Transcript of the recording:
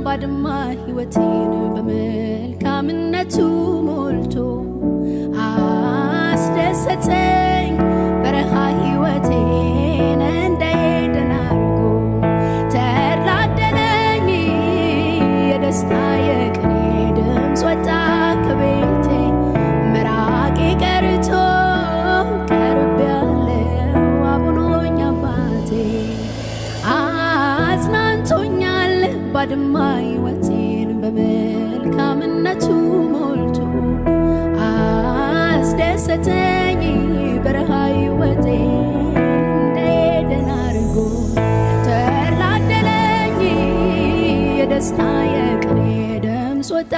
ባድማ ሕይወቴን በመልካምነቱ ሞልቶ አስደሰተኝ በረሃ ሕይወቴን እንደሄደን አርጎ ተድላደለኝ የደስታ የቅኔ ድምፅ ወጣ ከቤቴ መራቄ ቀርቶ ቀርቤያለሁ አቡኖኝ አባቴ አጽናንቶኛል ባድማ ሕይወቴን በመልካምነቱ ሞልቶ አስደሰተኝ በረሃ ሕይወቴን እንደሄደን አርጎ ተድላደለኝ የደስታ የቅኔ ድምፅ ወጣ